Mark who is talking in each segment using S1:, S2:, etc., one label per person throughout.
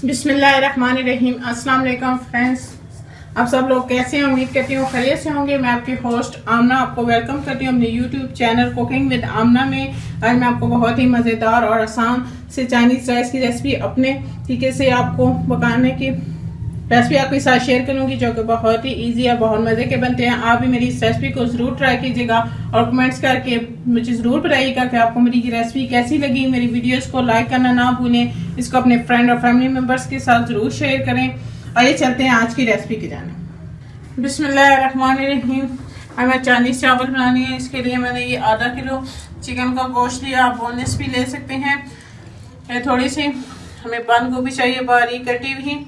S1: बिस्मिल्लाहिर्रहमानिर्रहीम। अस्सलाम वालेकुम फ्रेंड्स, आप सब लोग कैसे हैं? उम्मीद करती हूँ खैरियत से होंगे। मैं आपकी होस्ट आमना आपको वेलकम करती हूँ अपने यूट्यूब चैनल कुकिंग विद आमना में। आज मैं आपको बहुत ही मज़ेदार और आसान से चाइनीज़ राइस की रेसिपी अपने तरीके से आपको पकाने की रेसिपी आपके साथ शेयर करूंगी, जो कि बहुत ही इजी और बहुत मज़े के बनते हैं। आप भी मेरी इस रेसिपी को ज़रूर ट्राई कीजिएगा और कमेंट्स करके मुझे ज़रूर बताइएगा कि आपको मेरी ये रेसिपी कैसी लगी। मेरी वीडियोस को लाइक करना ना भूलें, इसको अपने फ्रेंड और फैमिली मेम्बर्स के साथ ज़रूर शेयर करें। आइए चलते हैं आज की रेसिपी की जाने। बिस्मिल्लाहिर्रहमानिर्रहीम। हमें चाइनीज़ चावल बनानी है। इसके लिए मैंने ये आधा किलो चिकन का गोश्त लिया, आप बोनलेस भी ले सकते हैं। थोड़ी सी हमें बंद गोभी चाहिए बारीक कटी हुई,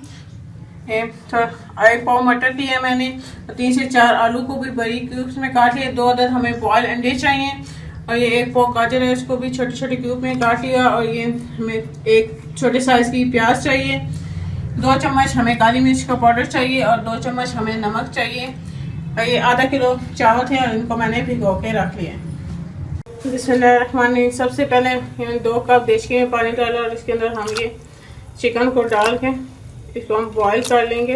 S1: थोड़ा 1 पाव मटर लिया मैंने, 3 से 4 आलू को भी बारीक क्यूब्स में काट लिया। 2 अदद हमें बॉयल अंडे चाहिए और ये 1 पाव गाजर है, इसको भी छोटे छोटे क्यूब में काट लिया। और ये हमें 1 छोटे साइज की प्याज चाहिए। 2 चम्मच हमें काली मिर्च का पाउडर चाहिए और 2 चम्मच हमें नमक चाहिए। और ये आधा किलो चावल थे और इनको मैंने भिगो के रख लिया। बिस्मिल्लाहिर्रहमानिर्रहीम। सबसे पहले 2 कप देशकी में पानी डाला और इसके अंदर हम ये चिकन को डाल के इसको हम बॉईल कर लेंगे।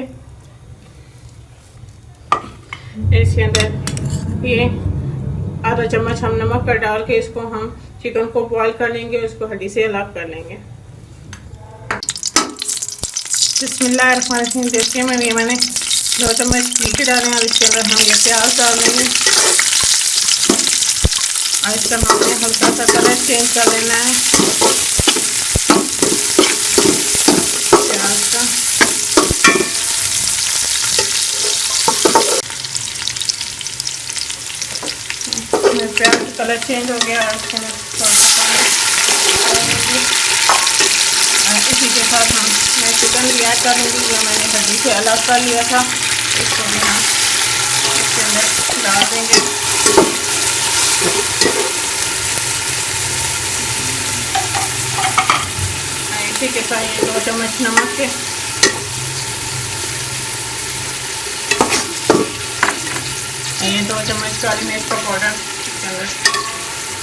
S1: इसके अंदर ये आधा चम्मच हम नमक का डाल के इसको हम चिकन को बॉईल कर लेंगे और इसको हड्डी से अलग कर लेंगे। बिस्मिल्लाहिर्रहमानिर्रहीम। देखिए मैंने 2 चम्मच मीठे डाले और इसके अंदर हम ये प्याज डाल लेंगे और इसका हमें हल्का सा कलर चेंज कर लेना है प्याज का। प्याज का कलर चेंज हो गया और इसके अंदर थोड़ा सा पानी और इसी के साथ मैं चिकन भी ऐड कर लूँगी, जो मैंने हड्डी से अलग कर लिया था। इसको भी हम इसके अंदर डाल देंगे। इसी के साथ ये 2 चम्मच नमक के ये 2 चम्मच काली मिर्च का पाउडर इसके अंदर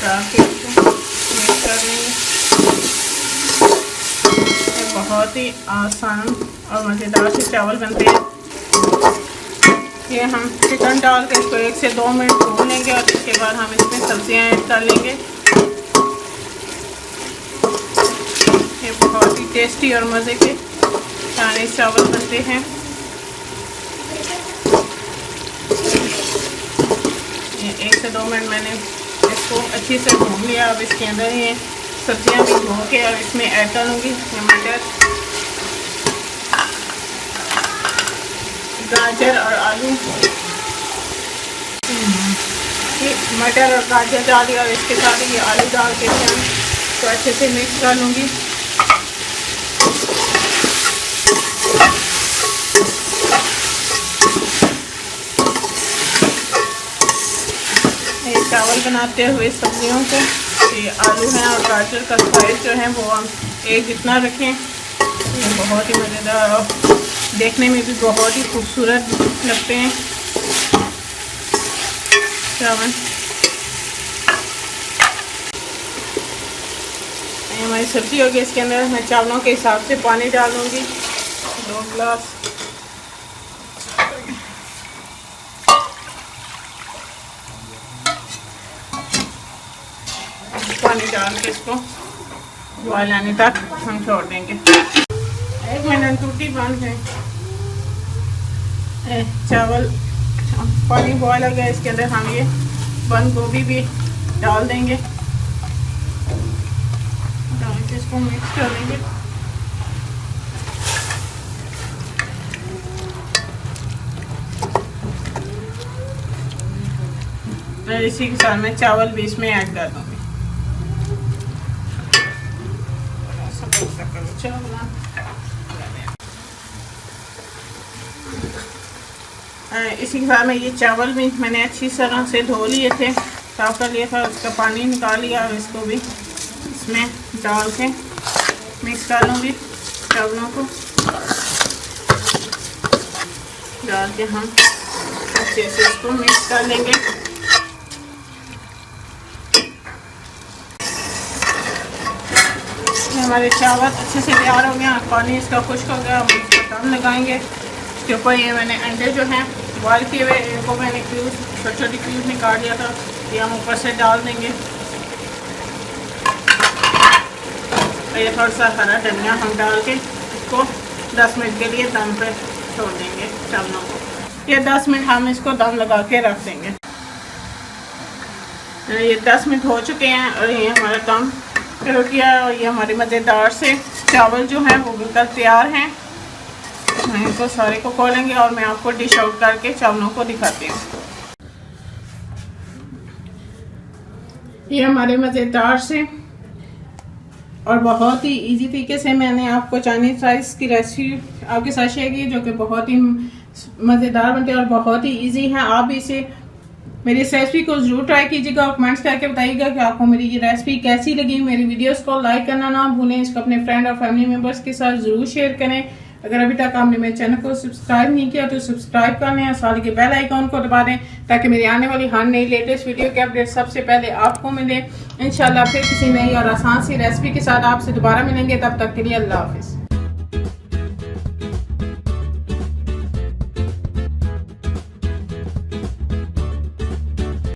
S1: डाल के इसको मिक्स कर लेंगे। ये बहुत ही आसान और मज़ेदार से चावल बनते हैं। ये हम चिकन डाल के इसको 1 से 2 मिनट भून लेंगे और इसके बाद हम इसमें सब्जियां ऐड कर लेंगे। ये बहुत ही टेस्टी और मज़े के चाइनीज़ चावल बनते हैं। ये 1 से 2 मिनट मैंने इसको अच्छे से भून लिया। अब इसके अंदर ये सब्जियां भी धो के और इसमें ऐड कर लूँगी। मटर, गाजर और आलू, ये मटर और गाजर डाल दिया और इसके साथ ये आलू डाल के हम तो अच्छे से मिक्स कर लूँगी। चावल बनाते हुए सब्जियों को ये आलू हैं और गाजर का साइज जो है वो हम एक जितना रखें। ये बहुत ही मज़ेदार और देखने में भी बहुत ही खूबसूरत लगते हैं चावल। हमारी सब्ज़ी होगी, इसके अंदर मैं चावलों के हिसाब से पानी डालूँगी 2 गिलास। पानी डाल के इसको बॉयल आने तक हम छोड़ देंगे। 1 मिनट टूटी बंद है। चावल पानी बॉयल हो गया, इसके अंदर हम ये बंद गोभी भी डाल देंगे, डाल के इसको मिक्स कर देंगे। और इसी के साथ मैं चावल भी इसमें ऐड कर दूँगी। इसी के साथ में ये चावल भी मैंने अच्छी तरह से धो लिए थे, साफ कर लिया था, उसका पानी निकाल लिया और इसको भी इसमें डाल के मिक्स कर लूँगी। चावलों को डाल के हम अच्छे से इसको मिक्स कर लेंगे। हमारे चावल अच्छे से तैयार हो गया, पानी इसका खुश्क हो गया। हम इसको दम लगाएंगे। इसके ऊपर ये मैंने अंडे जो हैं बॉयल किए हुए, इनको मैंने क्यूब छोटी छोटी क्यूब में काट दिया था, ये हम ऊपर से डाल देंगे। ये थोड़ा सा हरा धनिया हम डाल के इसको 10 मिनट के लिए दम पे छोड़ देंगे चावलों को। ये 10 मिनट हम इसको दम लगा के रख देंगे। ये 10 मिनट हो चुके हैं और ये हमारा दम हो गया और ये हमारे मज़ेदार से चावल जो हैं वो बिल्कुल तैयार हैं। मैं इनको सारे को खोलेंगे और मैं आपको डिश आउट करके चावलों को दिखाती हूँ। ये हमारे मज़ेदार से और बहुत ही इजी तरीके से मैंने आपको चाइनीज़ राइस की रेसिपी आपके साथ शेयर की, जो कि बहुत ही मज़ेदार बनते हैं और बहुत ही इजी है। आप इसे मेरी इस रेसिपी को जरूर ट्राई कीजिएगा और कमेंट्स करके बताइएगा कि आपको मेरी ये रेसिपी कैसी लगी। मेरी वीडियोस को लाइक करना ना भूलें, इसको अपने फ्रेंड और फैमिली मेम्बर्स के साथ जरूर शेयर करें। अगर अभी तक आपने मेरे चैनल को सब्सक्राइब नहीं किया तो सब्सक्राइब कर लें और साथ के बेल आइकॉन को दबा दें ताकि मेरी आने वाली हर नई लेटेस्ट वीडियो के अपडेट सबसे पहले आपको मिले। इंशाल्लाह फिर किसी नई और आसान सी रेसिपी के साथ आपसे दोबारा मिलेंगे। तब तक के लिए अल्लाह हाफिज़।